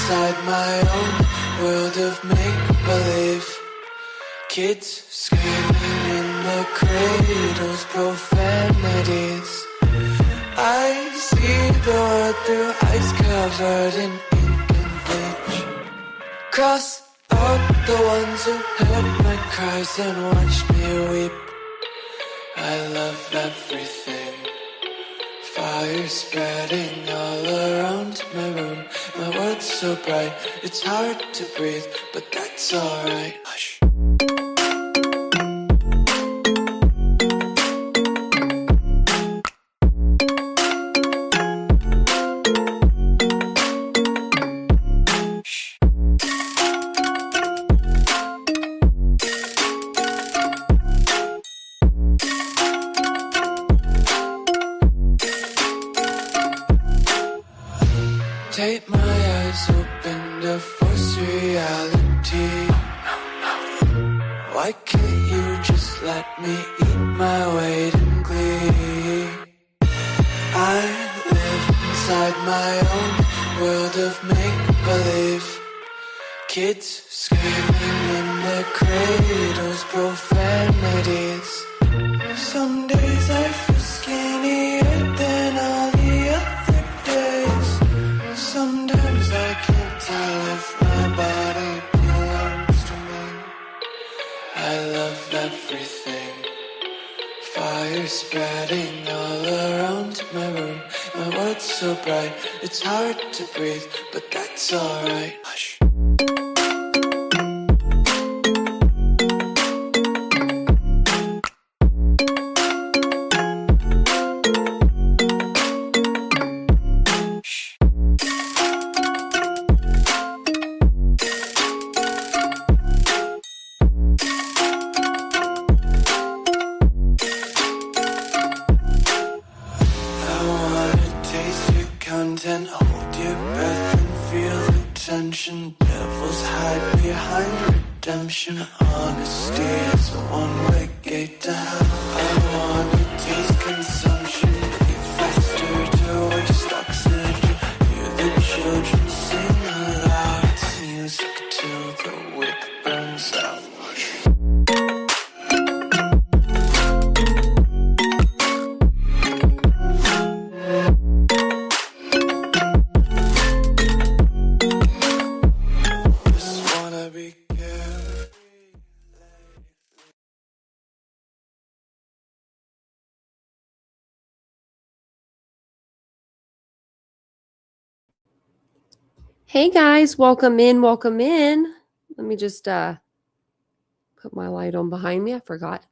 inside my own world of make-believe. Kids screaming in the cradles, profanities. I see the world through eyes covered in ink and bleach. Cross out the ones who heard my cries and watched me weep. I love everything. Fire spreading all around my room. My world's so bright, it's hard to breathe, but that's alright. Hush. Take my eyes open to force reality. Why can't you just let me eat my weight in glee? I live inside my own world of make-believe. Kids screaming in the cradles, profanities. Some days I feel skinnier than all the other days. Sometimes I can't tell if my body belongs to me. I love everything. Fire spreading all around my room. My world's so bright, it's hard to breathe, but that's alright. Hush. And hold your breath and feel the tension. Devils hide behind redemption. Honesty is a one-way gate to hell. I wanna taste consumption. Breathe faster to waste oxygen. Hear the children sing aloud. It's music till the wick burns out. Hey guys, welcome in, welcome in. Let me just put my light on behind me. I forgot.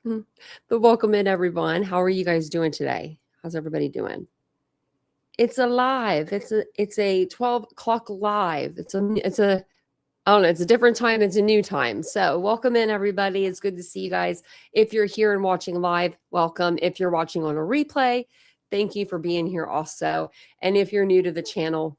But welcome in everyone. How are you guys doing today? How's everybody doing? It's a live. It's a 12 o'clock live. It's a I don't know, it's a different time, it's a new time. So welcome in everybody. It's good to see you guys. If you're here and watching live, welcome. If you're watching on a replay, thank you for being here also. And if you're new to the channel,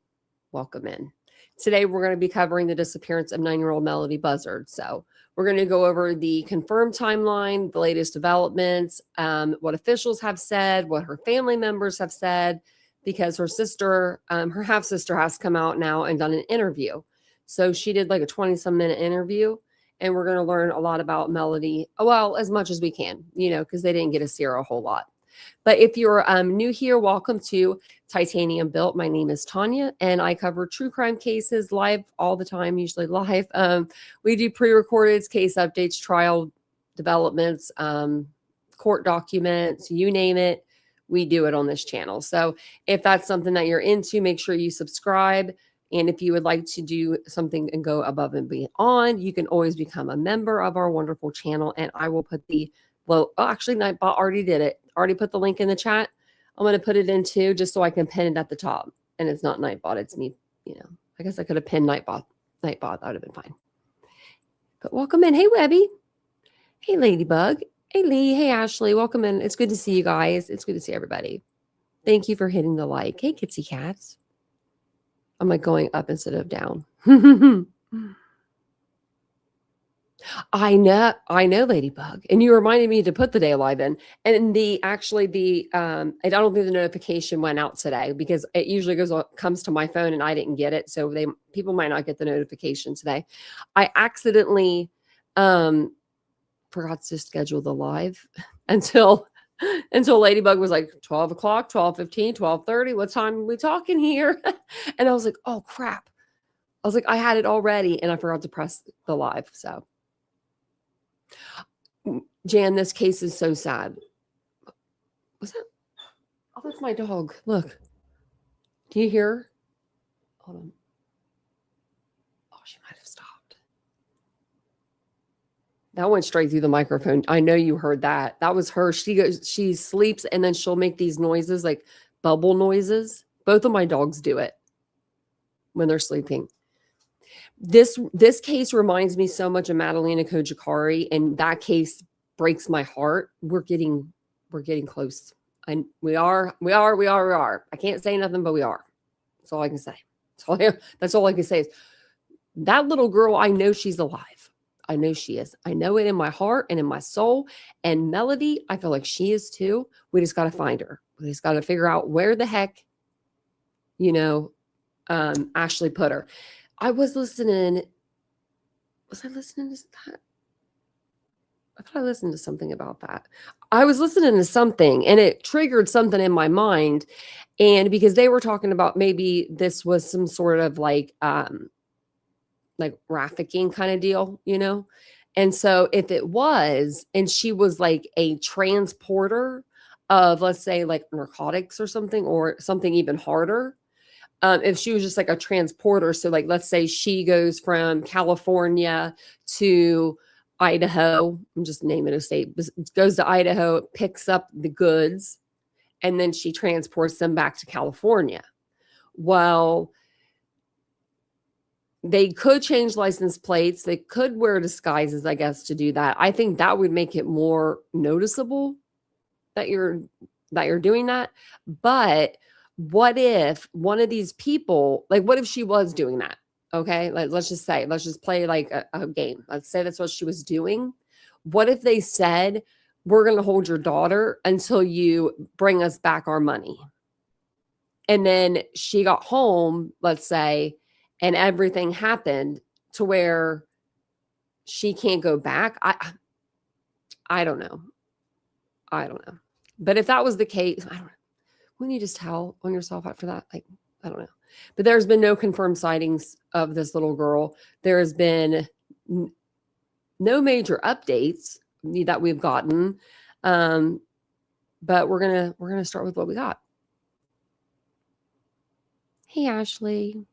welcome in. Today, we're going to be covering the disappearance of 9-year-old Melodee Buzzard. So we're going to go over the confirmed timeline, the latest developments, what officials have said, what her family members have said, because her sister, her half-sister has come out now and done an interview. So she did like a 20-some minute interview, and we're going to learn a lot about Melodee, well, as much as we can, you know, because they didn't get to see her a whole lot. But if you're new here, welcome to Titanium Built. My name is Tanya, and I cover true crime cases live all the time, usually live. We do pre-recorded case updates, trial developments, court documents, you name it. We do it on this channel. So if that's something that you're into, make sure you subscribe. And if you would like to do something and go above and beyond, you can always become a member of our wonderful channel. And I will put the actually, Nightbot already did it. Already put the link in the chat. I'm going to put it in too, just so I can pin it at the top. And it's not Nightbot, it's me. You know, I guess I could have pinned Nightbot. That would have been fine. But welcome in. Hey, Webby. Hey, Ladybug. Hey, Lee. Hey, Ashley. Welcome in. It's good to see you guys. It's good to see everybody. Thank you for hitting the like. Hey, Kitsy Cats. I'm like going up instead of down. I know, Ladybug. And you reminded me to put the day live in. And I don't think the notification went out today because it usually comes to my phone and I didn't get it. So people might not get the notification today. I accidentally forgot to schedule the live until Ladybug was like 12 o'clock, 12:15, 12:30. What time are we talking here? And I was like, oh crap. I was like, I had it already and I forgot to press the live. So Jan, this case is so sad. Was that? Oh, that's my dog. Look. Do you hear? Hold on. Oh, she might have stopped. That went straight through the microphone. I know you heard that. That was her. She sleeps and then she'll make these noises, like bubble noises. Both of my dogs do it when they're sleeping. This case reminds me so much of Madalena Kojikari, and that case breaks my heart. We're getting close. And we are. I can't say nothing, but we are. That's all I can say. That's all I can say is that little girl, I know she's alive. I know she is. I know it in my heart and in my soul. And Melodee, I feel like she is too. We just got to find her. We just got to figure out where the heck, Ashley put her. Was I listening to that? I thought I listened to something about that. I was listening to something and it triggered something in my mind. And because they were talking about maybe this was some sort of like trafficking kind of deal, And so if it was, and she was like a transporter of, let's say, like narcotics or something even harder. If she was just like a transporter, so like let's say she goes from California to Idaho, I'm just naming a state, goes to Idaho, picks up the goods, and then she transports them back to California. Well, they could change license plates. They could wear disguises, I guess, to do that. I think that would make it more noticeable that you're doing that. But what if one of these people, like what if she was doing that? Okay, let's just play like a game. Let's say that's what she was doing. What if they said, we're going to hold your daughter until you bring us back our money? And then she got home, let's say, and everything happened to where she can't go back. I don't know. But if that was the case, I don't know. Wouldn't you just tell on yourself after that? Like, I don't know. But there's been no confirmed sightings of this little girl. There has been no major updates that we've gotten. But we're gonna start with what we got. Hey, Ashley.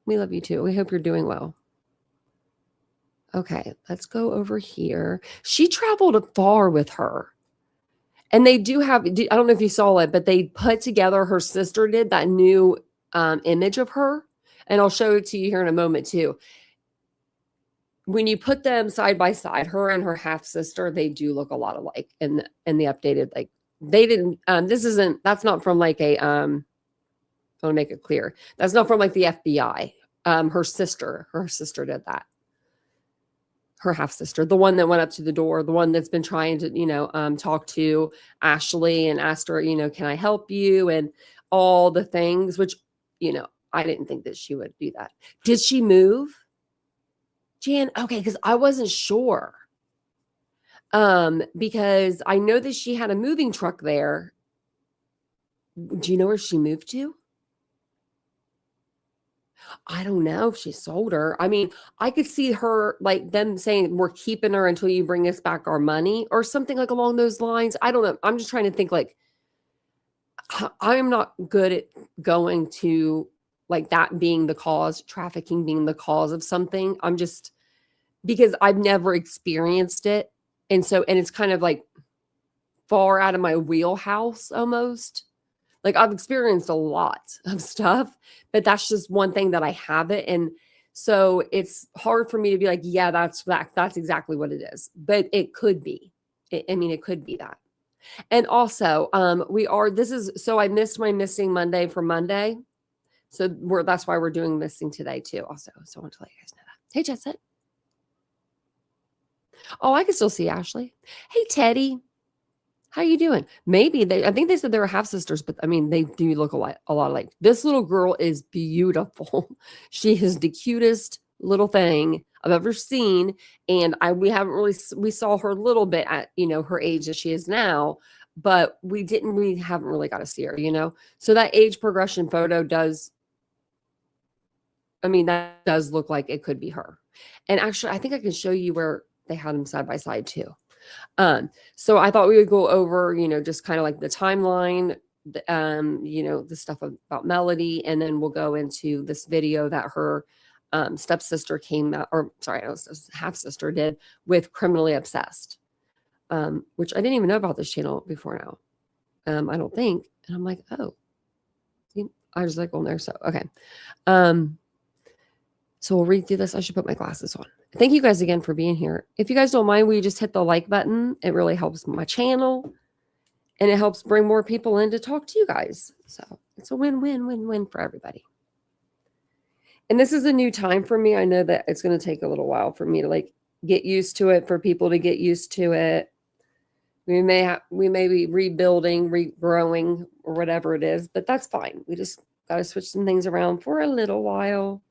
We love you too. We hope you're doing well. Okay, let's go over here. She traveled far with her. And they do have, I don't know if you saw it, but they put together, her sister did, that new image of her. And I'll show it to you here in a moment too. When you put them side by side, her and her half sister, they do look a lot alike in the updated, like they didn't, that's not from like a, I want to make it clear. That's not from like the FBI. Her sister did that. Her half sister, the one that went up to the door, the one that's been trying to, talk to Ashley and asked her, can I help you? And all the things, which, I didn't think that she would do that. Did she move? Jan? Okay. Cause I wasn't sure. Because I know that she had a moving truck there. Do you know where she moved to? I don't know if she sold her. I mean, I could see her, like them saying, we're keeping her until you bring us back our money or something like along those lines. I don't know. I'm just trying to think, like, I'm not good at going to like that being the cause, trafficking being the cause of something. I'm just, because I've never experienced it. And it's kind of like far out of my wheelhouse almost. Like I've experienced a lot of stuff, but that's just one thing that I haven't. And so it's hard for me to be like, yeah, that's exactly what it is. But it could be. It could be that. And also, I missed my missing Monday for Monday. So that's why we're doing missing today too also. So I want to let you guys know that. Hey, Jesset. Oh, I can still see Ashley. Hey, Teddy. How you doing? Maybe I think they said they were half sisters, but I mean, they do look a lot alike. This little girl is beautiful. She is the cutest little thing I've ever seen. And we saw her a little bit at, her age as she is now, but we haven't really got to see her. So that age progression photo that does look like it could be her. And actually, I think I can show you where they had them side by side too. So I thought we would go over, just kind of like the timeline, the stuff about Melodee, and then we'll go into this video that her stepsister half sister did with Criminally Obsessed, which I didn't even know about this channel before now. I don't think. And I'm like, oh, see, I was like on there. So, okay. So we'll read through this. I should put my glasses on. Thank you guys again for being here. If you guys don't mind, will you just hit the like button? It really helps my channel and it helps bring more people in to talk to you guys. So it's a win-win-win-win for everybody. And this is a new time for me. I know that it's going to take a little while for me to get used to it, for people to get used to it. We may be rebuilding, regrowing, or whatever it is, but that's fine. We just got to switch some things around for a little while.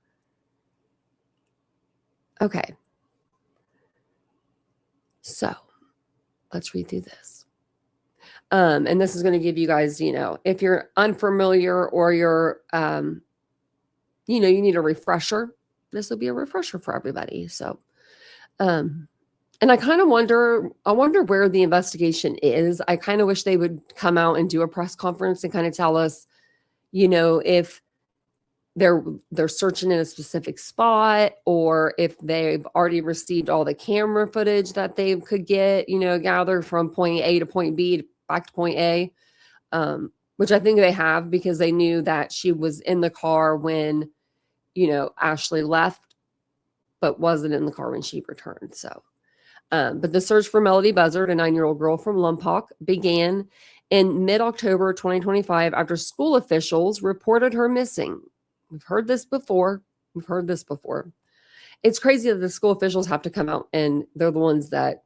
Okay. So let's read through this. And this is going to give you guys, if you're unfamiliar or you're, you need a refresher, this will be a refresher for everybody. So, and I kind of wonder where the investigation is. I kind of wish they would come out and do a press conference and kind of tell us, if they're searching in a specific spot, or if they've already received all the camera footage that they could get, gather from point A to point B back to point A, which I think they have, because they knew that she was in the car when, Ashley left, but wasn't in the car when she returned. So, but the search for Melodee Buzzard, a 9-year-old girl from Lompoc, began in mid-October 2025 after school officials reported her missing. We've heard this before. It's crazy that the school officials have to come out and they're the ones that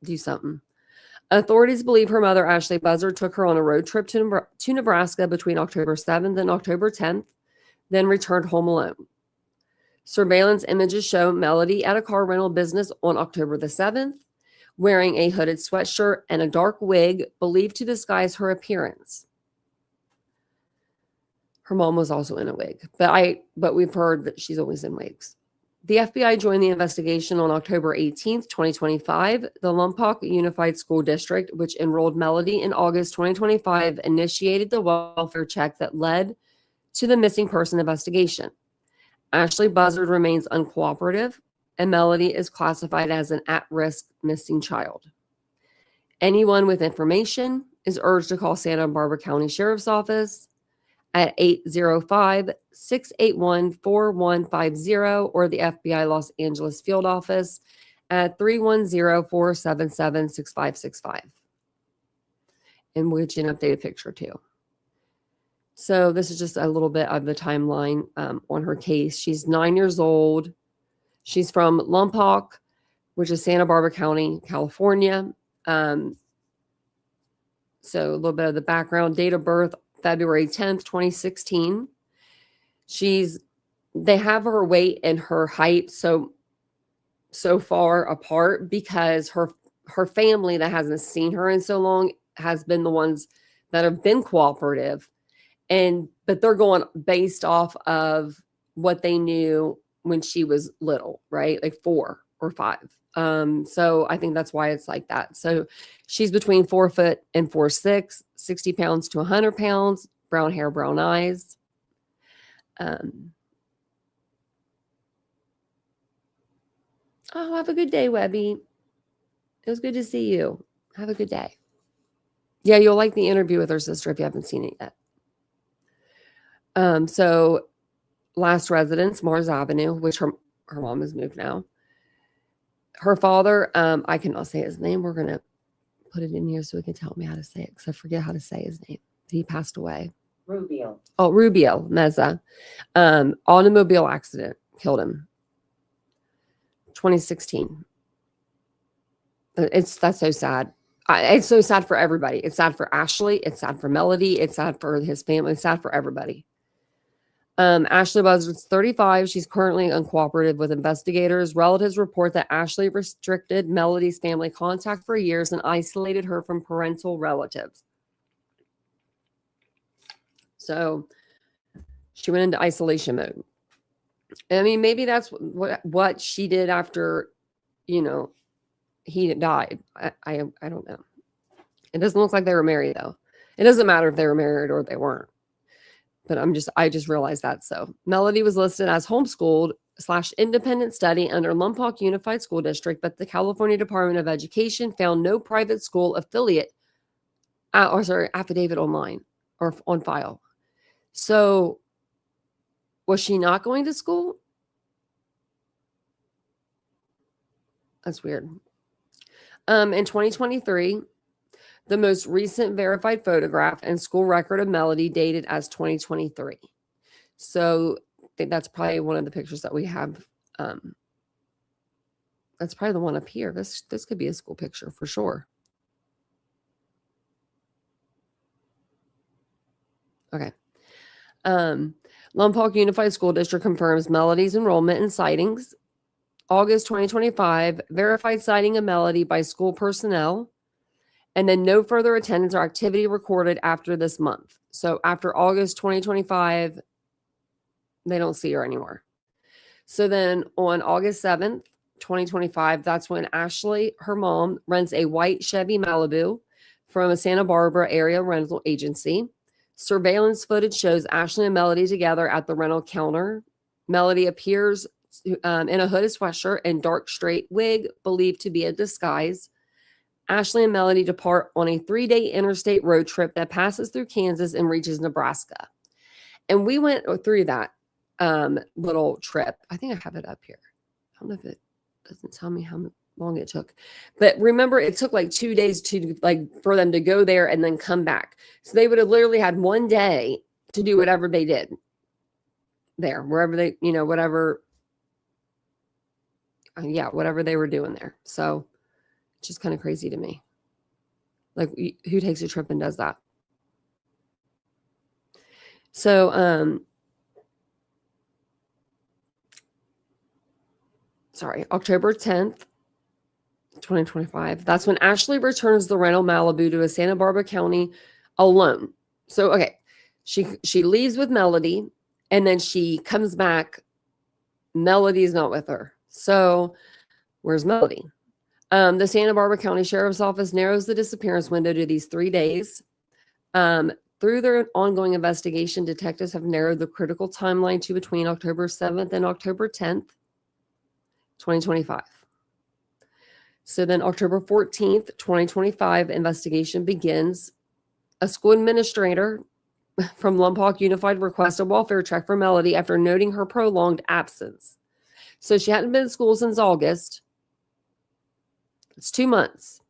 do something. Authorities believe her mother, Ashley Buzzard, took her on a road trip to Nebraska between October 7th and October 10th, then returned home alone. Surveillance images show Melodee at a car rental business on October the 7th, wearing a hooded sweatshirt and a dark wig believed to disguise her appearance. Her mom was also in a wig, but we've heard that she's always in wigs. The FBI joined the investigation on October 18th, 2025. The Lompoc Unified School District, which enrolled Melodee in August 2025, initiated the welfare check that led to the missing person investigation. Ashley Buzzard remains uncooperative, and Melodee is classified as an at-risk missing child. Anyone with information is urged to call Santa Barbara County Sheriff's Office at 805-681-4150 or the FBI Los Angeles Field Office at 310-477-6565. And we'll get you an updated picture too. So this is just a little bit of the timeline on her case. She's 9 years old. She's from Lompoc, which is Santa Barbara County, California. So a little bit of the background. Date of birth, February 10th, 2016. They have her weight and her height so far apart because her family that hasn't seen her in so long has been the ones that have been cooperative, but they're going based off of what they knew when she was little, right? Like 4 or 5. So I think that's why it's like that. So she's between 4 foot and 4'6", 60 pounds to 100 pounds, brown hair, brown eyes. Oh, have a good day, Webby. It was good to see you. Have a good day. Yeah, you'll like the interview with her sister if you haven't seen it yet. So last residence, Mars Avenue, which her mom has moved now. Her father, I cannot say his name. We're going to put it in here so he can tell me how to say it, because I forget how to say his name. He passed away. Rubio. Oh, Rubio Meza. Automobile accident killed him. 2016. That's so sad. It's so sad for everybody. It's sad for Ashley. It's sad for Melodee. It's sad for his family. It's sad for everybody. Ashley Buzzard's 35. She's currently uncooperative with investigators. Relatives report that Ashley restricted Melodee's family contact for years and isolated her from parental relatives. So she went into isolation mode. I mean, maybe that's what she did after, you know, he died. I don't know. It doesn't look like they were married, though. It doesn't matter if they were married or they weren't. But I just realized that. So Melodee was listed as homeschooled / independent study under Lompoc Unified School District, but the California Department of Education found no private school affiliate affidavit online or on file. So was she not going to school? That's weird. In 2023, the most recent verified photograph and school record of Melodee dated as 2023. So I think that's probably one of the pictures that we have. That's probably the one up here. This could be a school picture for sure. Okay. Lompoc Unified School District confirms Melodee's enrollment and sightings. August 2025, verified sighting of Melodee by school personnel. And then no further attendance or activity recorded after this month. So after August 2025, they don't see her anymore. So then on August 7th, 2025, that's when Ashley, her mom, rents a white Chevy Malibu from a Santa Barbara area rental agency. Surveillance footage shows Ashley and Melodee together at the rental counter. Melodee appears in a hooded sweatshirt and dark straight wig, believed to be a disguise. Ashley and Melodee depart on a 3-day interstate road trip that passes through Kansas and reaches Nebraska. And we went through that little trip. I think I have it up here. I don't know if it doesn't tell me how long it took. But remember, it took like 2 days for them to go there and then come back. So they would have literally had 1 day to do whatever they did there, wherever they, whatever they were doing there. So it's just kind of crazy to me. Like, who takes a trip and does that? So, October 10th, 2025. That's when Ashley returns the rental Malibu to a Santa Barbara County alone. So, okay, she leaves with Melodee, and then she comes back. Melodee's not with her. So, where's Melodee? The Santa Barbara County Sheriff's Office narrows the disappearance window to these 3 days. Through their ongoing investigation, detectives have narrowed the critical timeline to between October 7th and October 10th, 2025. So then October 14th, 2025, investigation begins. A school administrator from Lompoc Unified requests a welfare check for Melodee after noting her prolonged absence. So she hadn't been in school since August. It's 2 months.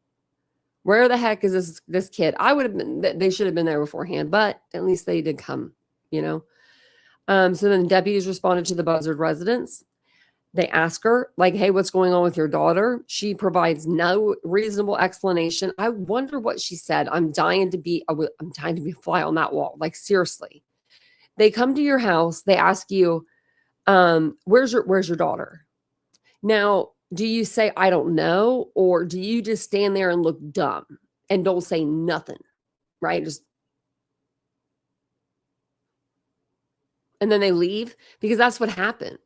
Where the heck is this kid? They should have been there beforehand, but at least they did come, So then deputies responded to the Buzzard residence. They ask her, like, hey, what's going on with your daughter? She provides no reasonable explanation. I wonder what she said. I'm dying to be a fly on that wall. Like, seriously. They come to your house. They ask you, where's your daughter? Now, do you say, I don't know? Or do you just stand there and look dumb and don't say nothing? Right? And then they leave, because that's what happened.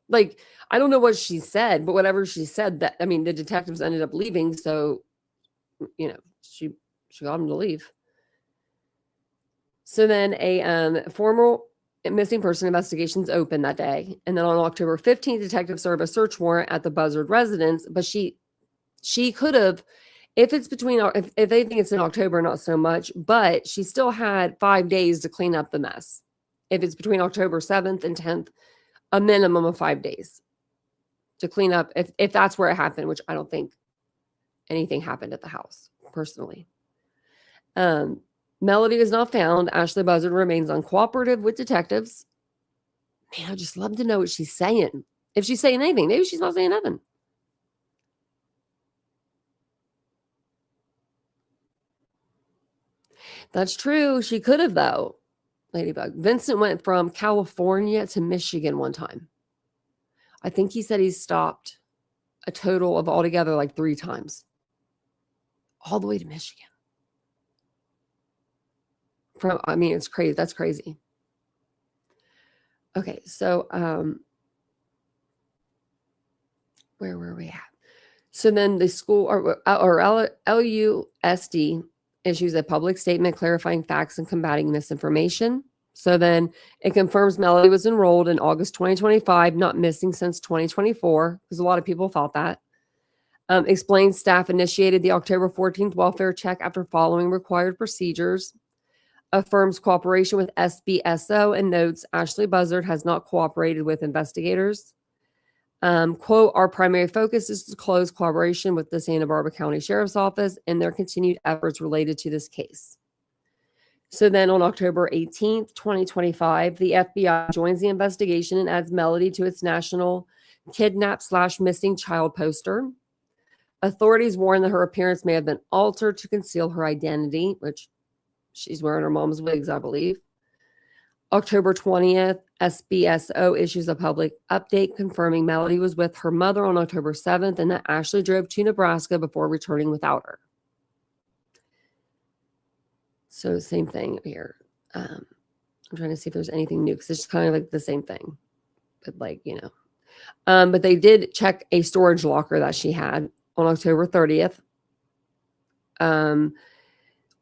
Like, I don't know what she said, but whatever she said, the detectives ended up leaving. So, she got them to leave. So then a formal missing person investigations opened that day. And then on October 15th, detectives served a search warrant at the Buzzard residence. But she could have, if they think it's in October, not so much, but she still had 5 days to clean up the mess. If it's between October 7th and 10th, a minimum of 5 days to clean up, if that's where it happened, which I don't think anything happened at the house, personally. Melodee is not found. Ashley Buzzard remains uncooperative with detectives. Man, I'd just love to know what she's saying. If she's saying anything, maybe she's not saying nothing. That's true. She could have, though, Ladybug. Vincent went from California to Michigan one time. I think he said he stopped a total of altogether like 3 times. All the way to Michigan. I mean, it's crazy. That's crazy. Okay, so where were we at? So then the school or LUSD issues a public statement clarifying facts and combating misinformation. So then it confirms Melodee was enrolled in August 2025, not missing since 2024, because a lot of people thought that. Explains staff initiated the October 14th welfare check after following required procedures. Affirms cooperation with SBSO and notes Ashley Buzzard has not cooperated with investigators. Quote, our primary focus is to close collaboration with the Santa Barbara County Sheriff's Office and their continued efforts related to this case. So then on October 18th, 2025, the FBI joins the investigation and adds Melodee to its national kidnap/missing child poster. Authorities warn that her appearance may have been altered to conceal her identity, which she's wearing her mom's wigs, I believe. October 20th, SBSO issues a public update confirming Melodee was with her mother on October 7th and that Ashley drove to Nebraska before returning without her. So same thing here. I'm trying to see if there's anything new because it's just kind of like the same thing. But like, you know. But they did check a storage locker that she had on October 30th.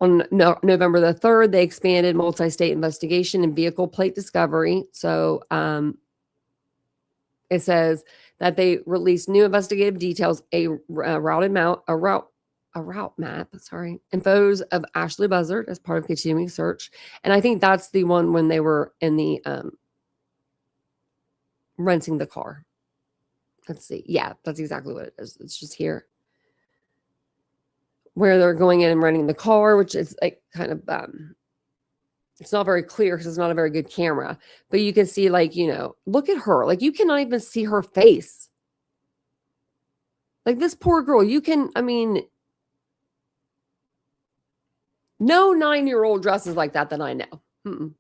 On November the 3rd, they expanded multi-state investigation and vehicle plate discovery. So it says that they released new investigative details, a route map, and photos of Ashley Buzzard as part of continuing search. And I think that's the one when they were in the renting the car. Let's see. Yeah, that's exactly what it is. It's just here. Where they're going in and renting the car, which is like kind of, it's not very clear because it's not a very good camera, but you can see like, you know, look at her. Like you cannot even see her face. Like this poor girl, I mean, no 9-year-old dresses like that I know. No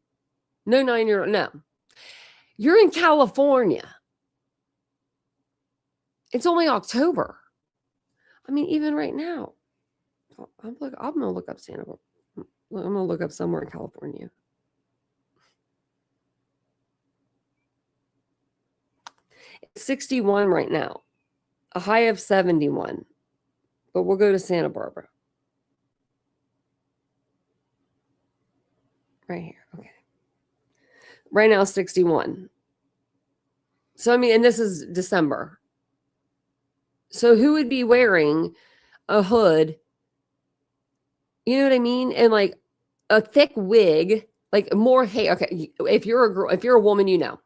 9-year-old, no. You're in California. It's only October. I mean, even right now. I'm going to look up Santa Barbara. I'm going to look up somewhere in California. It's 61 right now. A high of 71. But we'll go to Santa Barbara. Right here. Okay. Right now, 61. So, I mean, and this is December. So who would be wearing a hood? You know what I mean? And like a thick wig, like more hair. Okay. If you're a girl, if you're a woman, you know,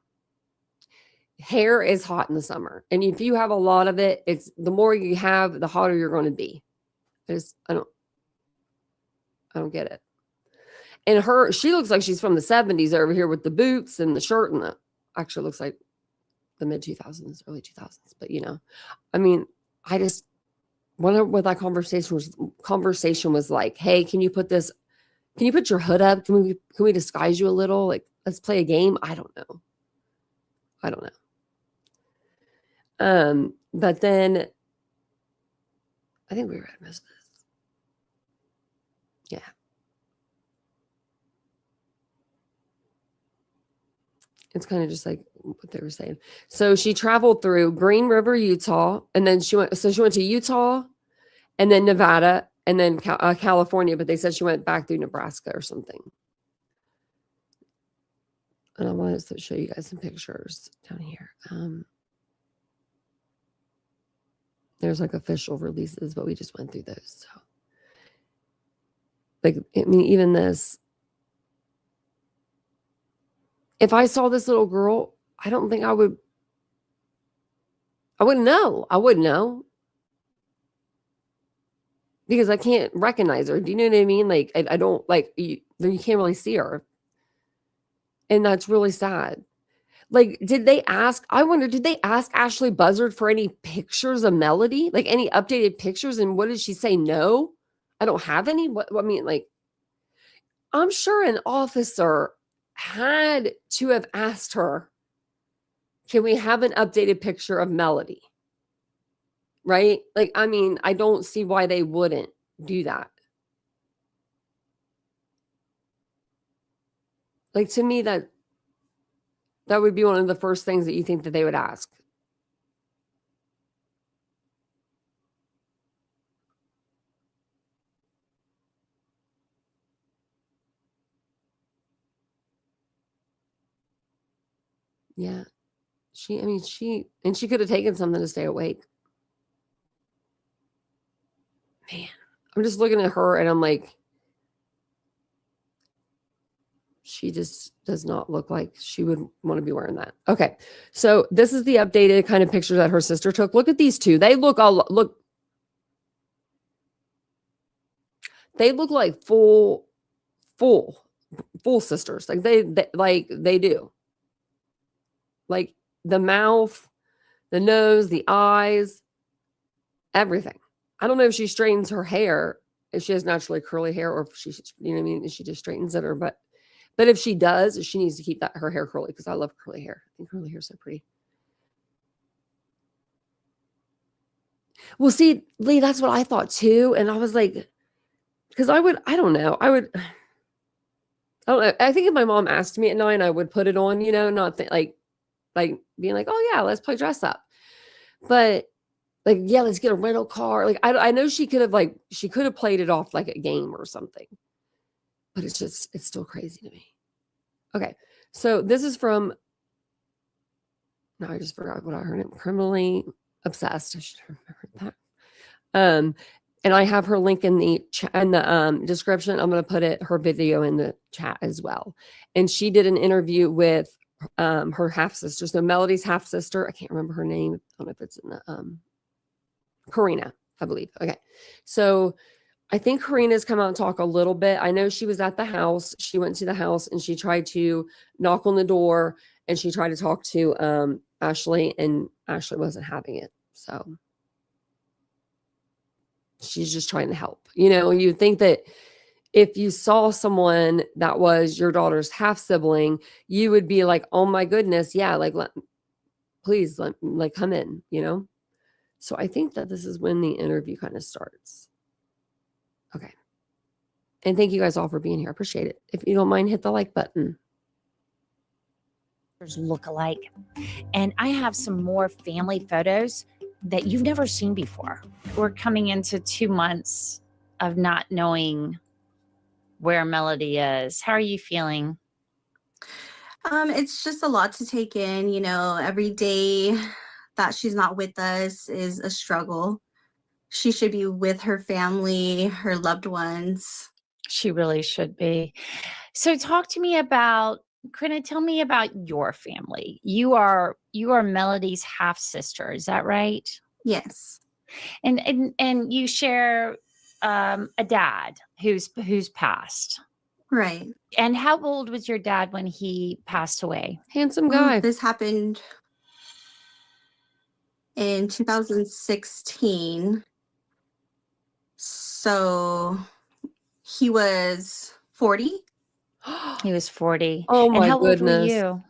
hair is hot in the summer. And if you have a lot of it, it's the more you have, the hotter you're going to be. I don't get it. And she looks like she's from the 70s over here with the boots and the shirt and actually looks like the mid 2000s, early 2000s. But you know, I mean, I just wonder what that conversation was like. Hey, can you put your hood up? Can we disguise you a little? Like, let's play a game. I don't know. But then I think we read most of this. Yeah. It's kind of just like what they were saying. So she traveled through Green River, Utah, and then she went to Utah and then Nevada and then California, but they said she went back through Nebraska or something. And I wanted to show you guys some pictures down here. There's like official releases, but we just went through those. So, like, I mean, even this. If I saw this little girl, I don't think I wouldn't know. I wouldn't know. Because I can't recognize her. Do you know what I mean? Like, I don't, like, you can't really see her. And that's really sad. Like, did they ask Ashley Buzzard for any pictures of Melodee? Like, any updated pictures? And what did she say? No, I don't have any. What I mean, like, I'm sure an officer had to have asked her, can we have an updated picture of Melodee? Right? Like, I mean, I don't see why they wouldn't do that. Like, to me, that would be one of the first things that you think that they would ask. Yeah. She could have taken something to stay awake. Man, I'm just looking at her and I'm like, she just does not look like she would want to be wearing that. Okay. So this is the updated kind of picture that her sister took. Look at these two. They look they look like full sisters. Like they do. Like the mouth, the nose, the eyes, everything. I don't know if she straightens her hair, if she has naturally curly hair, or if she, you know what I mean, if she just straightens it, or but if she does, she needs to keep her hair curly, because I love curly hair. I think curly hair is so pretty. Well, see, Lee, that's what I thought too, and I was like, because I don't know. I don't know. I think if my mom asked me at 9, I would put it on, you know, not like being like, oh yeah, let's play dress up. But like, yeah, let's get a rental car. Like, I know she could have played it off like a game or something. But it's still crazy to me. Okay. So this is from, no, I just forgot what I heard. Criminally Obsessed. I should have remembered that. And I have her link in the description. I'm going to put her video in the chat as well. And she did an interview with her half sister. So Melodee's half sister. I can't remember her name. I don't know if it's in the Karina, I believe. Okay. So I think Karina's come out and talk a little bit. I know she was at the house. She went to the house and she tried to knock on the door and she tried to talk to Ashley, and Ashley wasn't having it. So she's just trying to help. You know, you think that if you saw someone that was your daughter's half sibling, you would be like, oh my goodness. Yeah. Like, please come in, you know? So I think that this is when the interview kind of starts. Okay. And thank you guys all for being here. I appreciate it. If you don't mind, hit the like button. Look alike. And I have some more family photos that you've never seen before. We're coming into 2 months of not knowing where Melodee is. How are you feeling? It's just a lot to take in. You know, every day that she's not with us is a struggle. She should be with her family, her loved ones. She really should be. So talk to me about, Krina, tell me about your family. You are Melodee's half sister, is that right? Yes. And you share a dad who's passed. Right. And how old was your dad when he passed away? Handsome guy. This happened in 2016. So he was 40. He was 40. Oh my and how goodness. old were you?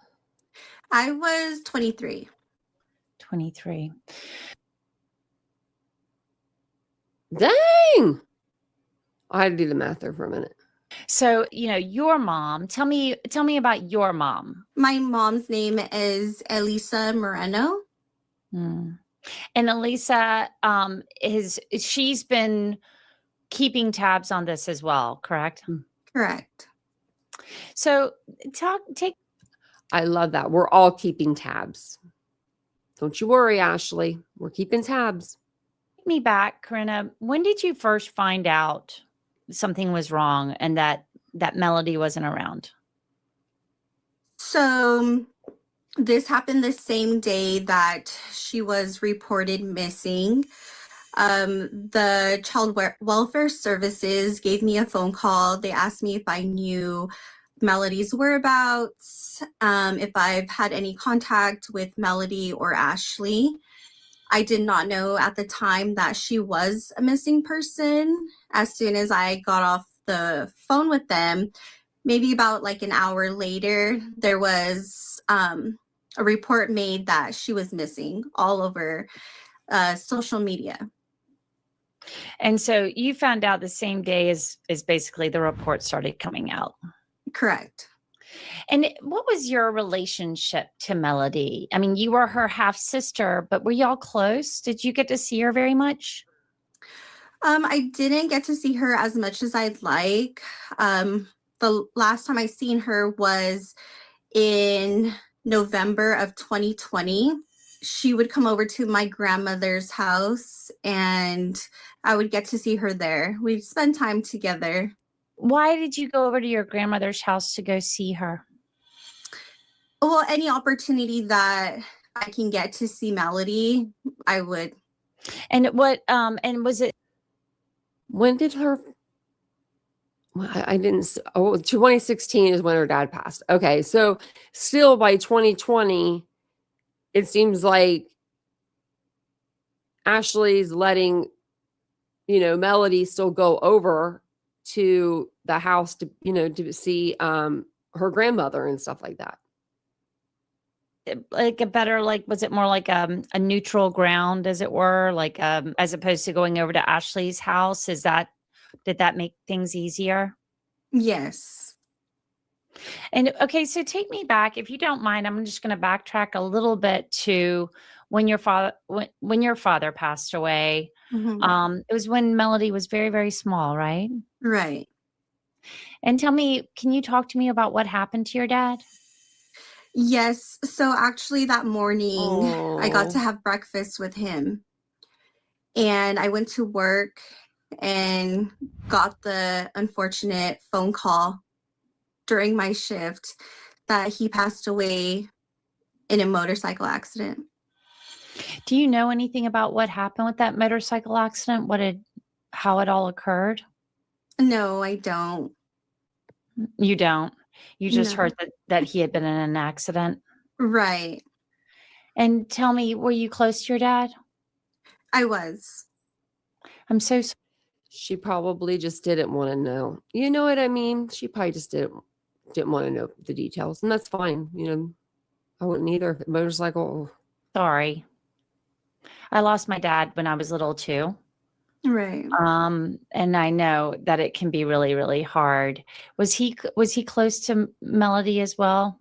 I was 23. 23. Dang. I had to do the math there for a minute. So, you know, your mom, tell me about your mom. My mom's name is Elisa Moreno. And Elisa she's been keeping tabs on this as well, correct? Correct. So I love that. We're all keeping tabs. Don't you worry, Ashley. We're keeping tabs. take me back, Corinna. When did you first find out something was wrong and that Melodee wasn't around? So this happened the same day that she was reported missing. The child welfare services gave me a phone call. They asked me if I knew Melodee's whereabouts, if I've had any contact with Melodee or Ashley. I did not know at the time that she was a missing person. As soon as I got off the phone with them, maybe about like an hour later, there was a report made that she was missing all over social media. And so you found out the same day as basically the report started coming out. Correct. And what was your relationship to Melodee? I mean, you were her half sister, but were y'all close? Did you get to see her very much? I didn't get to see her as much as I'd like. The last time I seen her was in November of 2020. She would come over to my grandmother's house and I would get to see her there. We'd spend time together. Why did you go over to your grandmother's house to go see her? Well, any opportunity that I can get to see Melodee, I would. And what and was it When did her? Well, I didn't. Oh, 2016 is when her dad passed. Okay, so still by 2020, it seems like Ashley's letting, Melodee still go over to the house to, to see her grandmother and stuff like that. like a better, like, was it more like a neutral ground, as it were, like as opposed to going over to Ashley's house? Did that make things easier? Yes. And okay, so take me back, if you don't mind. I'm just going to backtrack a little bit to when your father passed away. It was when Melodee was very, very small, right? Right. And tell me, can you talk to me about what happened to your dad? Yes. So actually that morning I got to Oh, have breakfast with him and I went to work and got the unfortunate phone call during my shift that he passed away in a motorcycle accident. Do you know anything about what happened with that motorcycle accident? How it all occurred? No, I don't. You don't. You just No. heard that he had been in an accident. Right. And tell me, were you close to your dad? I was. I'm so sorry. she probably just didn't want to know. You know what I mean? She probably just didn't want to know the details, and that's fine. I wouldn't either. Motorcycle. Sorry. I lost my dad when I was little too. Right. And I know that it can be really, really hard. Was he close to Melodee as well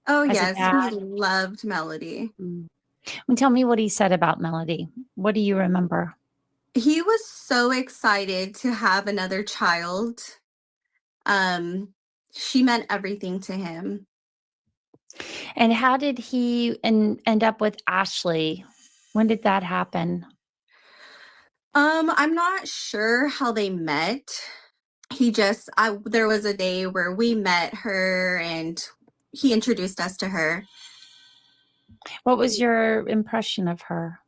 Oh, as a yes. He dad? loved Melodee. Mm. And tell me what he said about Melodee. What do you remember? He was so excited to have another child. She meant everything to him. And how did he end up with Ashley? When did that happen? I'm not sure how they met. There was a day where we met her and he introduced us to her. What was your impression of her?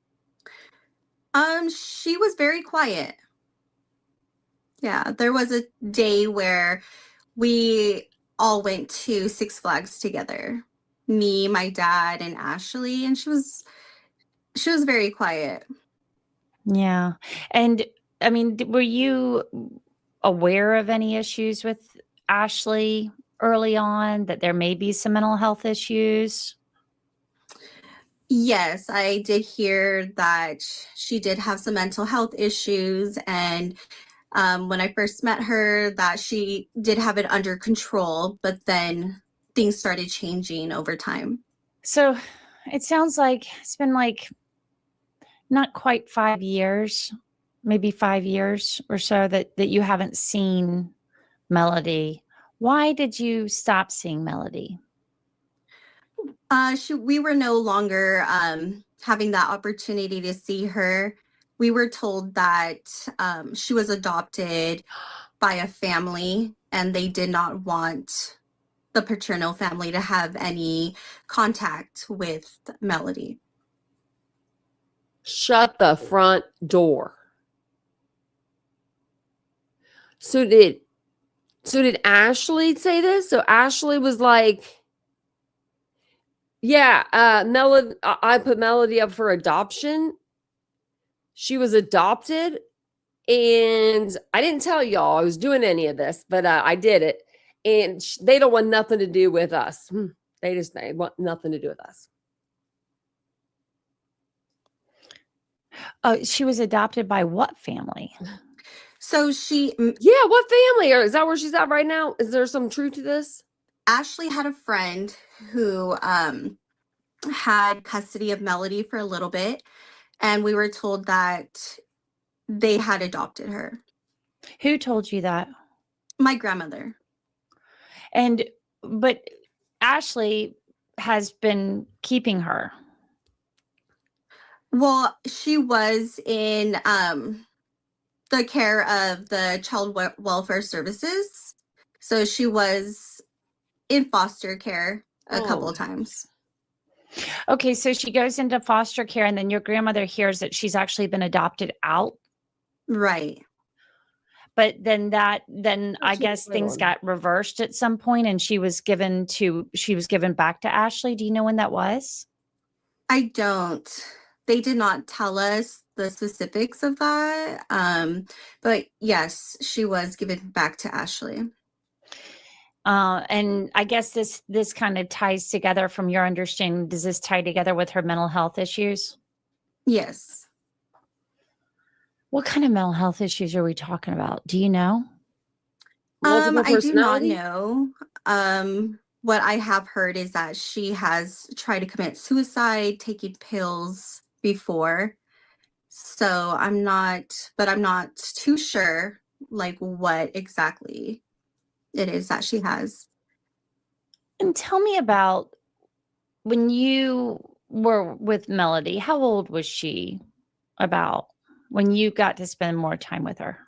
She was very quiet. Yeah, there was a day where we all went to Six Flags together. Me, my dad, and Ashley, and she was very quiet. Yeah. And I mean, were you aware of any issues with Ashley early on, that there may be some mental health issues? Yes, I did hear that she did have some mental health issues, and when I first met her, that she did have it under control, but then things started changing over time. So it sounds like it's been like not quite 5 years, maybe 5 years or so that you haven't seen Melodee. Why did you stop seeing Melodee? We were no longer having that opportunity to see her. We were told that she was adopted by a family and they did not want the paternal family to have any contact with Melodee. Shut the front door. So did Ashley say this? So Ashley was like, yeah, I put Melodee up for adoption. She was adopted. And I didn't tell y'all I was doing any of this, but I did it. And they don't want nothing to do with us. They want nothing to do with us. Oh, she was adopted by what family? So Yeah, what family? Or is that where she's at right now? Is there some truth to this? Ashley had a friend who had custody of Melodee for a little bit, and we were told that they had adopted her. Who told you that? My grandmother. But Ashley has been keeping her. Well, she was in the care of the child welfare services. So she was in foster care a couple of times. Okay, so she goes into foster care, and then your grandmother hears that she's actually been adopted out. Right. But then I guess things got reversed at some point, and she was given back to Ashley. Do you know when that was? I don't. They did not tell us the specifics of that. But yes, she was given back to Ashley. And I guess this kind of ties together from your understanding. Does this tie together with her mental health issues? Yes. What kind of mental health issues are we talking about? Do you know? I do not know. What I have heard is that she has tried to commit suicide, taking pills before. So I'm not too sure like what exactly it is that she has. And tell me about when you were with Melodee. How old was she about when you got to spend more time with her?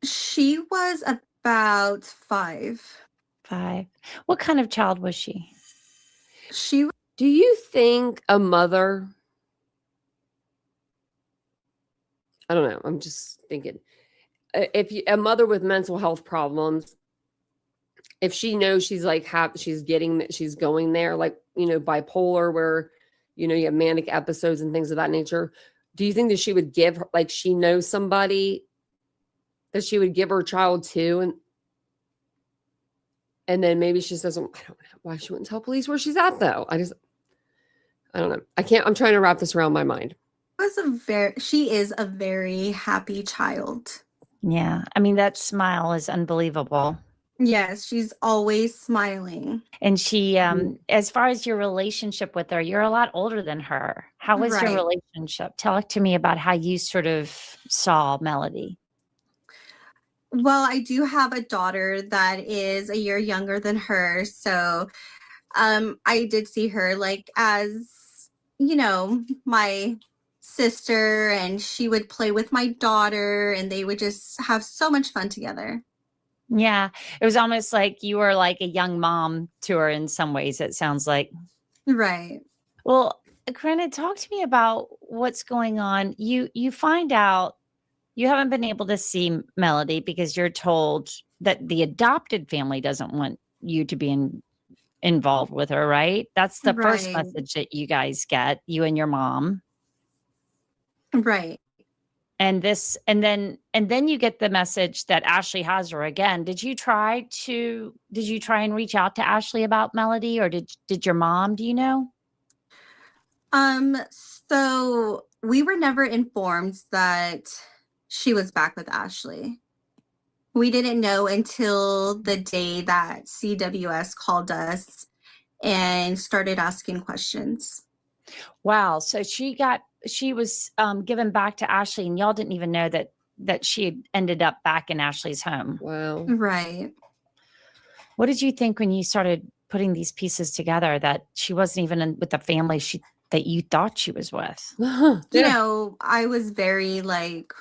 She was about 5. 5. What kind of child was she? Do you think a mother, I don't know, I'm just thinking, a mother with mental health problems, if she knows she's like she's going there, like, bipolar, where, you have manic episodes and things of that nature, do you think that she would give her, like, she knows somebody that she would give her child to, and then maybe she says, I don't know why she wouldn't tell police where she's at, though. I don't know. I'm trying to wrap this around my mind. She is a very happy child. Yeah. I mean, that smile is unbelievable. Yes, she's always smiling. And she, as far as your relationship with her, you're a lot older than her. How was your relationship? Tell it to me about how you sort of saw Melodee. Well, I do have a daughter that is a year younger than her. So I did see her like as, my sister, and she would play with my daughter, and they would just have so much fun together. Yeah. It was almost like you were like a young mom to her in some ways, it sounds like. Right. Well, Corinna, talk to me about what's going on. You find out you haven't been able to see Melodee because you're told that the adopted family doesn't want you to be involved with her, right? That's the first message that you guys get, you and your mom. Right. And then you get the message that Ashley has her again. Did you try and reach out to Ashley about Melodee, or did your mom, do you know? So we were never informed that she was back with Ashley. We didn't know until the day that CWS called us and started asking questions. Wow. So she was given back to Ashley, and y'all didn't even know that she had ended up back in Ashley's home. Wow. Right. What did you think when you started putting these pieces together, that she wasn't even with the family that you thought she was with? I was very like,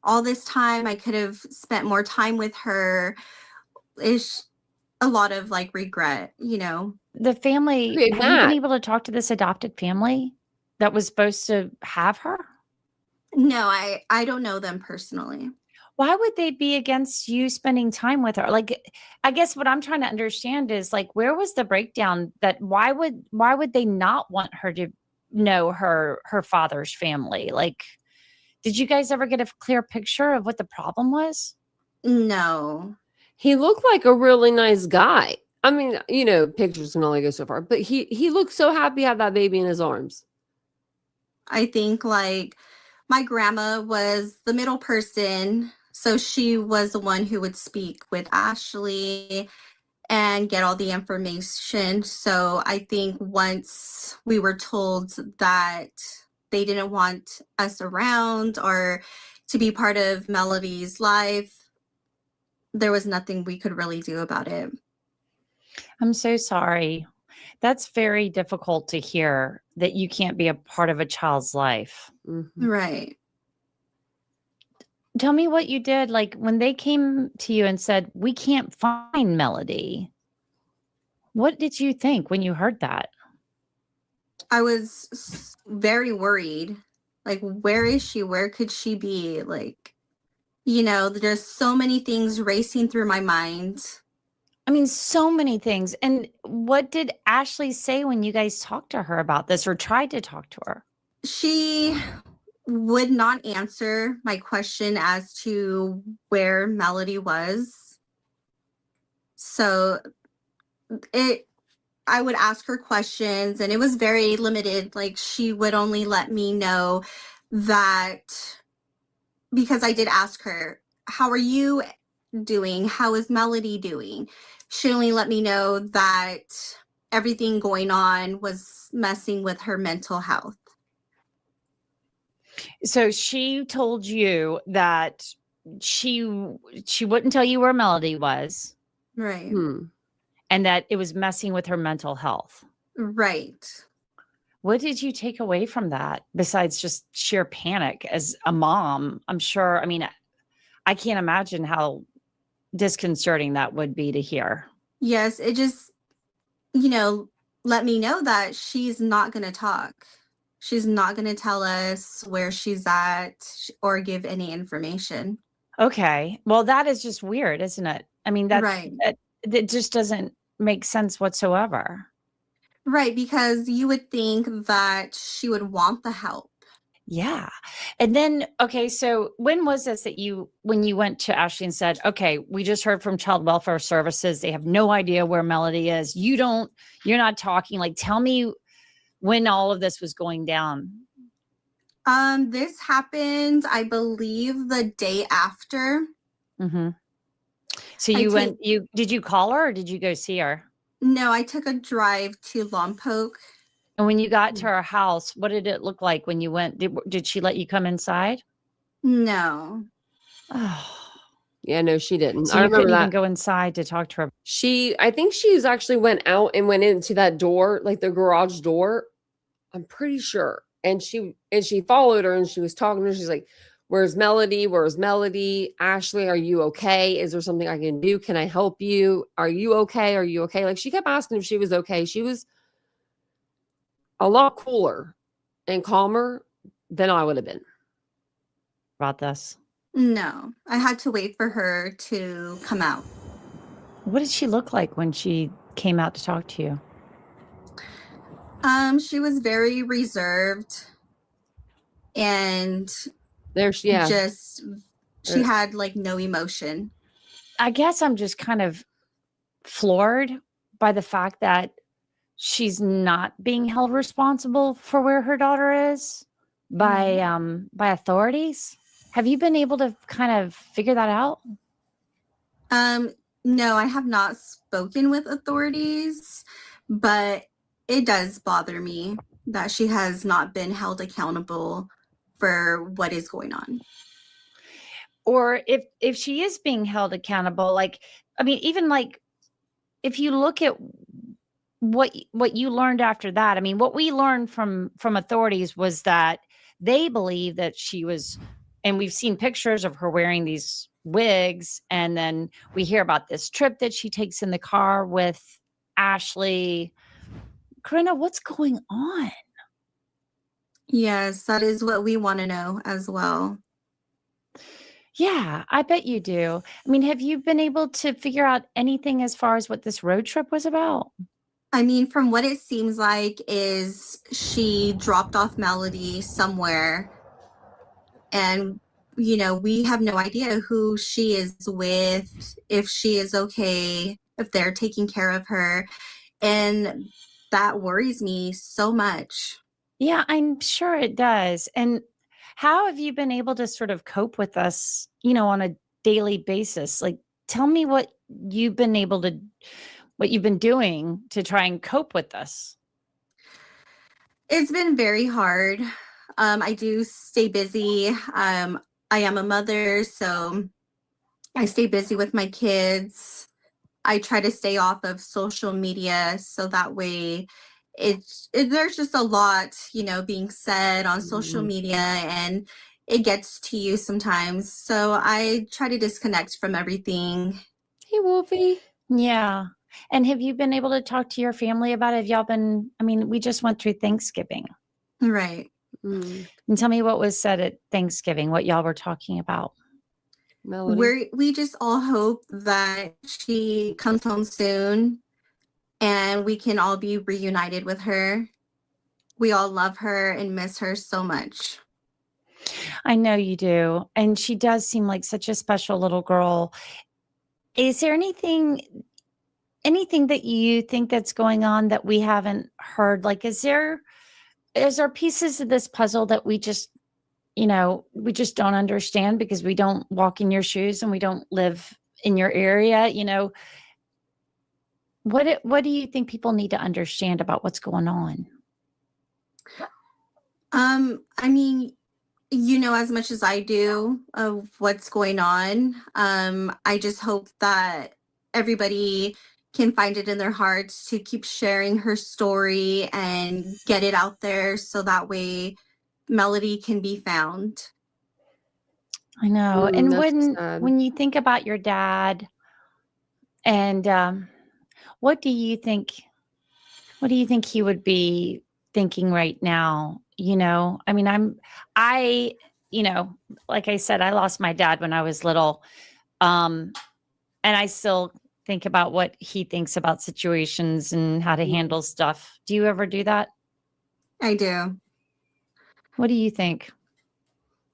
all this time I could have spent more time with her. It's a lot of like regret, The family, have you been able to talk to this adopted family that was supposed to have her? No, I don't know them personally. Why would they be against you spending time with her? Like, I guess what I'm trying to understand is like, where was the breakdown that why would they not want her to know her father's family? Like, Did you guys ever get a clear picture of what the problem was? No. He looked like a really nice guy. I mean, you know, pictures can only go so far, but he looked so happy to have that baby in his arms. I think like my grandma was the middle person. So she was the one who would speak with Ashley and get all the information. So I think once we were told that they didn't want us around or to be part of Melodee's life, there was nothing we could really do about it. I'm so sorry. That's very difficult to hear, that you can't be a part of a child's life. Mhm. Right. Tell me what you did, like when they came to you and said, "We can't find Melodee." What did you think when you heard that? I was very worried. Like, where is she? Where could she be? Like, you know, there's so many things racing through my mind. I mean, so many things. And what did Ashley say when you guys talked to her about this or tried to talk to her? She would not answer my question as to where Melodee was. So I would ask her questions and it was very limited. Like, she would only let me know that, because I did ask her, how are you doing? How is Melodee doing? She only let me know that everything going on was messing with her mental health. So she told you that she wouldn't tell you where Melodee was, Right. and that it was messing with her mental health. Right. What did you take away from that besides just sheer panic as a mom? I'm sure, I mean, I can't imagine how disconcerting that would be to hear. Yes, it just, you know, let me know that she's not going to talk. She's not going to tell us where she's at or give any information. Okay. Well, that is just weird, isn't it? I mean, Right. that just doesn't make sense whatsoever. Right, because you would think that she would want the help. Yeah. And then, okay, so when was this that when you went to Ashley and said, okay, we just heard from Child Welfare Services, they have no idea where Melodee is. You're not talking, like, tell me when all of this was going down. This happened, I believe, the day after. Mm-hmm. So did you call her or did you go see her? No, I took a drive to Lompoc. And when you got to her house, what did it look like when you went? Did she let you come inside? No. Oh. Yeah, no, she didn't. So I you couldn't remember even that. go inside to talk to her. I think she's actually went out and went into that door, like the garage door. I'm pretty sure. And she followed her and she was talking to her. She's like, "Where's Melodee? Where's Melodee? Ashley, are you okay? Is there something I can do? Can I help you? Are you okay? Are you okay?" Like, she kept asking if she was okay. She was a lot cooler and calmer than I would have been About this. No, I had to wait for her to come out. What did she look like when she came out to talk to you? She was very reserved and she had like no emotion. I guess I'm just kind of floored by the fact that she's not being held responsible for where her daughter is by authorities. Have you been able to kind of figure that out? No, I have not spoken with authorities, but it does bother me that she has not been held accountable for what is going on. Or if she is being held accountable, like, I mean, even like, if you look at what you learned after that, I mean, what we learned from authorities was that they believe that she was, and we've seen pictures of her wearing these wigs, and then we hear about this trip that she takes in the car with Ashley. Corinna, what's going on? Yes, that is what we want to know as well. Yeah, I bet you do. I mean, have you been able to figure out anything as far as what this road trip was about? I mean, from what it seems like is she dropped off Melodee somewhere And, we have no idea who she is with, if she is okay, if they're taking care of her. And that worries me so much. Yeah, I'm sure it does. And how have you been able to sort of cope with us, on a daily basis? Like, tell me what you've been doing to try and cope with this. It's been very hard. I do stay busy. I am a mother, so I stay busy with my kids. I try to stay off of social media so that way there's just a lot, being said on social media, and it gets to you sometimes. So I try to disconnect from everything. Hey, Wolfie. Yeah. And have you been able to talk to your family about it? Have y'all been, we just went through Thanksgiving. Right. Mm. And tell me what was said at Thanksgiving, what y'all were talking about. Melodee. We just all hope that she comes home soon and we can all be reunited with her. We all love her and miss her so much. I know you do. And she does seem like such a special little girl. Is there anything that you think that's going on that we haven't heard? Like, is there pieces of this puzzle that we just don't understand because we don't walk in your shoes and we don't live in your area? What do you think people need to understand about what's going on? I mean, as much as I do of what's going on. I just hope that everybody can find it in their hearts to keep sharing her story and get it out there so that way Melodee can be found. I know. And Sad. when you think about your dad and what do you think he would be thinking right now? Like I said, I lost my dad when I was little. And I still think about what he thinks about situations and how to handle stuff. Do you ever do that? I do. What do you think?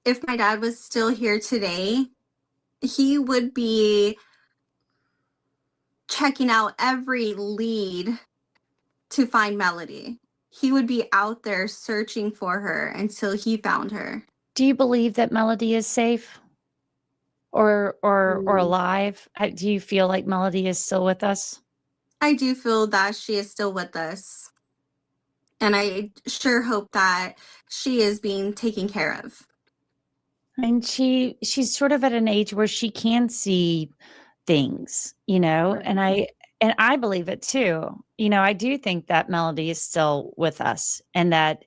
If my dad was still here today, he would be checking out every lead to find Melodee. He would be out there searching for her until he found her. Do you believe that Melodee is safe or alive? Do you feel like Melodee is still with us? I do feel that she is still with us. And I sure hope that she is being taken care of. And she's sort of at an age where she can see things, Right. and I believe it too. I do think that Melodee is still with us and that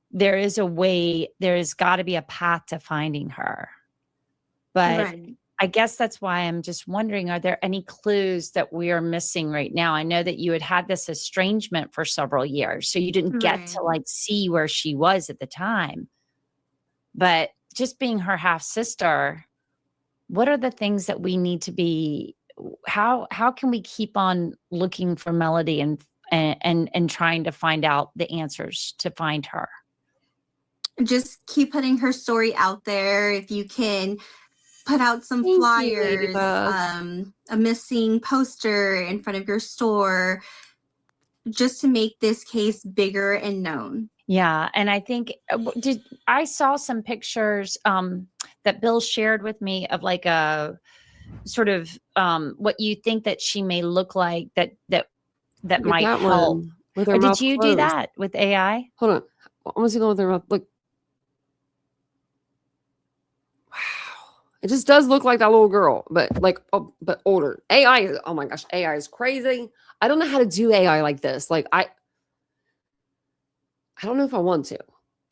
there is a way, there's got to be a path to finding her. But Right. I guess that's why I'm just wondering, are there any clues that we are missing right now? I know that you had this estrangement for several years, so you didn't get to Right. see where she was at the time. But just being her half sister, what are the things that we need to be, how can we keep on looking for Melodee and trying to find out the answers to find her? Just keep putting her story out there. If you can put out some Thank you, flyers, Ladybug. a missing poster in front of your store, just to make this case bigger and known. Yeah. And I think I saw some pictures that Bill shared with me of like a sort of what you think that she may look like that Look at might that help. one with her Or mouth did you do closed. that with AI? Hold on. What was he going with her mouth? Look. Wow. It just does look like that little girl, but but older. AI is, oh my gosh, AI is crazy. I don't know how to do AI like this. Like I don't know if I want to.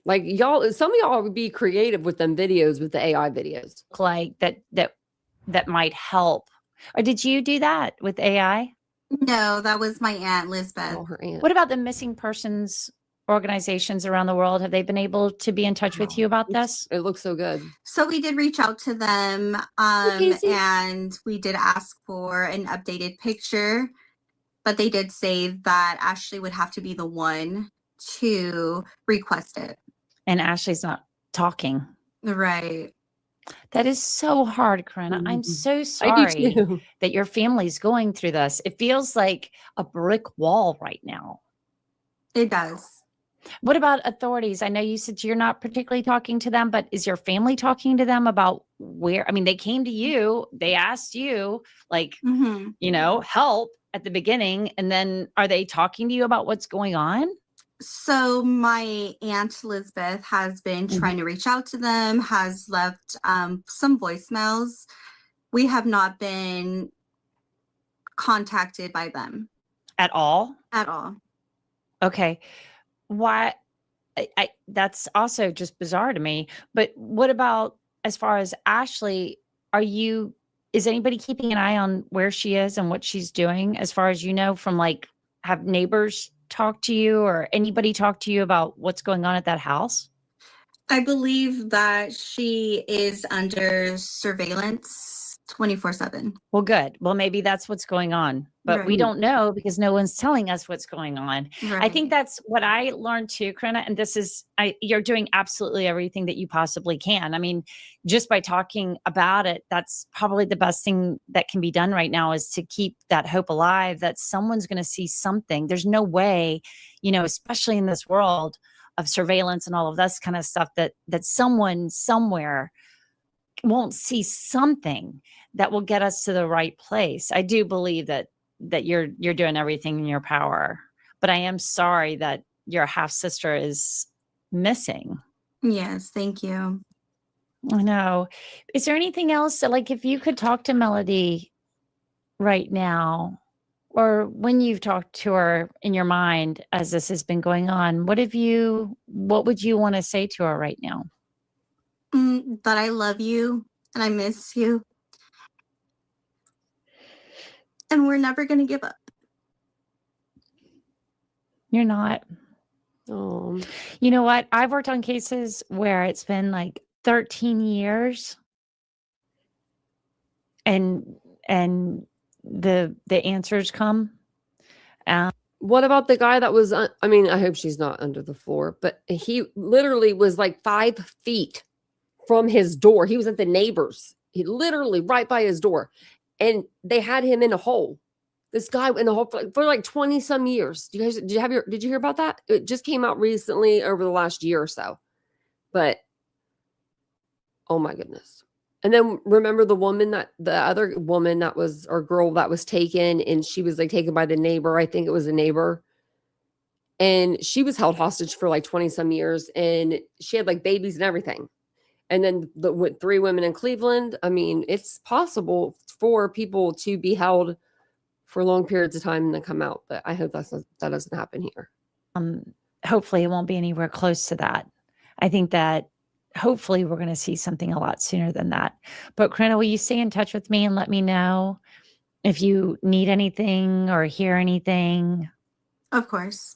Like y'all, some of y'all would be creative with them videos, with the AI videos. Like that might help. Or did you do that with AI? No, that was my Aunt Lisbeth. Oh, her aunt. What about the missing persons organizations around the world? Have they been able to be in touch with you about this? It looks so good. So we did reach out to them, Casey. and we did ask for an updated picture, but they did say that Ashley would have to be the one to request it. And Ashley's not talking. Right. That is so hard, Corinna. I'm Mhm. so I do sorry too. that your family's going through this. It feels like a brick wall right now. It does. What about authorities? I know you said you're not particularly talking to them, but is your family talking to them about where? I mean, they came to you, they asked you, like, Hmm. help at the beginning. And then are they talking to you about what's going on? So my Aunt Elizabeth has been Mhm. trying to reach out to them, has left some voicemails. We have not been contacted by them At all? at all. Okay. Why? That's also just bizarre to me. But what about as far as Ashley? Are you? Is anybody keeping an eye on where she is and what she's doing? As far as you know, from like, have neighbors talk to you or anybody talk to you about what's going on at that house? I believe that she is under surveillance 24/7. Well, good. Well, maybe that's what's going on, but we Right. don't know because no one's telling us what's going on. I think Right. that's what I learned too, Corinna. And this is, you're doing absolutely everything that you possibly can. I mean, just by talking about it, that's probably the best thing that can be done right now is to keep that hope alive that someone's going to see something. There's no way, especially in this world of surveillance and all of this kind of stuff, that someone somewhere won't see something that will get us to the right place. I do believe that you're doing everything in your power, but I am sorry that your half sister is missing. Yes, thank you. I know. Is there anything else that, like, if you could talk to Melodee right now, or when you've talked to her in your mind as this has been going on, what would you want to say to her right now? That I love you and I miss you, and we're never going to give up. You're not. Oh, You know what? I've worked on cases where it's been like 13 years and the answers come. what about the guy that was? I mean, I hope she's not under the floor, but he literally was like 5 feet from his door. He was at the neighbor's. He literally right by his door, and they had him in a hole. This guy in a hole for like 20 some years. Do you guys did you hear about that? It just came out recently over the last year or so. But oh my goodness. And then remember the other woman that was, or girl that was taken, and she was like taken by the neighbor. I think it was a neighbor. And she was held hostage for like 20 some years, and she had like babies and everything. And then with 3 women in Cleveland, I mean, it's possible for people to be held for long periods of time and then come out. But I hope that doesn't happen here. Hopefully it won't be anywhere close to that. I think that hopefully we're going to see something a lot sooner than that. But Corinna, will you stay in touch with me and let me know if you need anything or hear anything? Of course.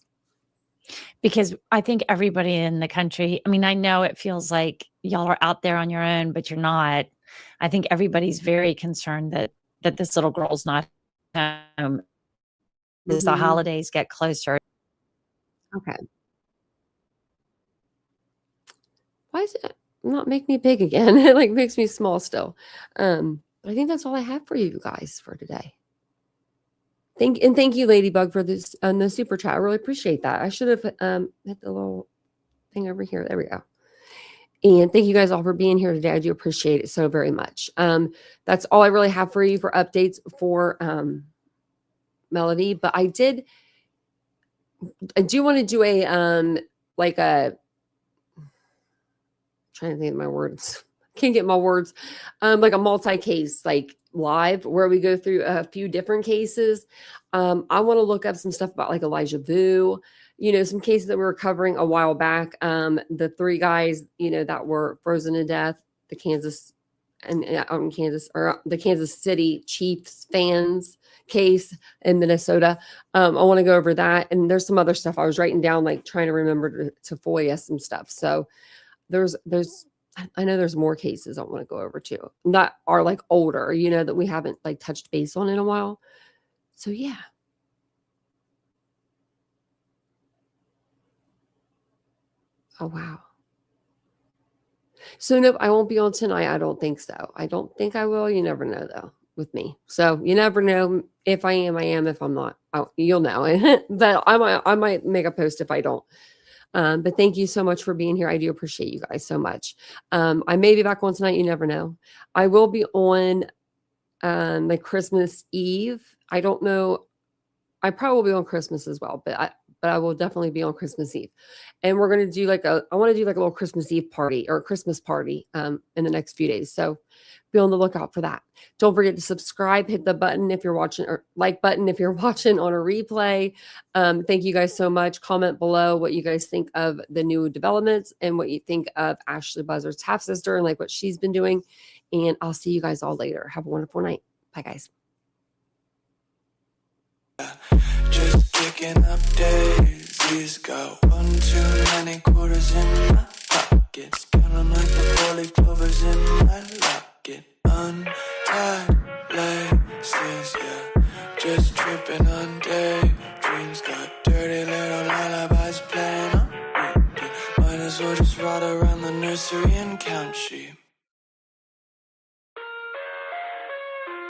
Because I think everybody in the country, I mean, I know it feels like y'all are out there on your own, but you're not. I think everybody's very concerned that this little girl's not home as the Mhm. holidays get closer. Okay. Why is it not make me big again? It like makes me small still. But I think that's all I have for you guys for today. Thank you, Ladybug, for this on the super chat. I really appreciate that. I should have hit the little thing over here. There we go. And thank you guys all for being here today. I do appreciate it so very much. That's all I really have for you for updates for Melodee. But I do want to do a like a trying to think of my words. Can't get my words. Like a multi-case, like live, where we go through a few different cases. I want to look up some stuff about like Elijah Vu, some cases that we were covering a while back. The 3 guys, that were frozen to death, the Kansas or the Kansas City Chiefs fans case in Minnesota. I want to go over that. And there's some other stuff I was writing down, like trying to remember to FOIA some stuff. So I know there's more cases I want to go over too that are like older, that we haven't like touched base on in a while. So yeah. Oh, wow. So nope, I won't be on tonight. I don't think so. I don't think I will. You never know though with me. So you never know. If I am, I am. If I'm not, you'll know. But I might make a post if I don't. But thank you so much for being here. I do appreciate you guys so much. I may be back on tonight. You never know. I will be on like Christmas Eve. I don't know. I probably will be on Christmas as well, but I will definitely be on Christmas Eve. And we're going to do I want to do like a little Christmas Eve party or a Christmas party in the next few days. So be on the lookout for that. Don't forget to subscribe, hit the button if you're watching, or like button if you're watching on a replay. Thank you guys so much. Comment below what you guys think of the new developments and what you think of Ashley Buzzard's half sister and like what she's been doing. And I'll see you guys all later. Have a wonderful night. Bye guys. Just kicking up daisies. Got 1 too many quarters in my pockets. Counting like the four-leaf clovers in my locket. Untied laces, yeah. Just tripping on daydreams. Got dirty little lullabies playing on repeat. Might as well just ride around the nursery and count sheep.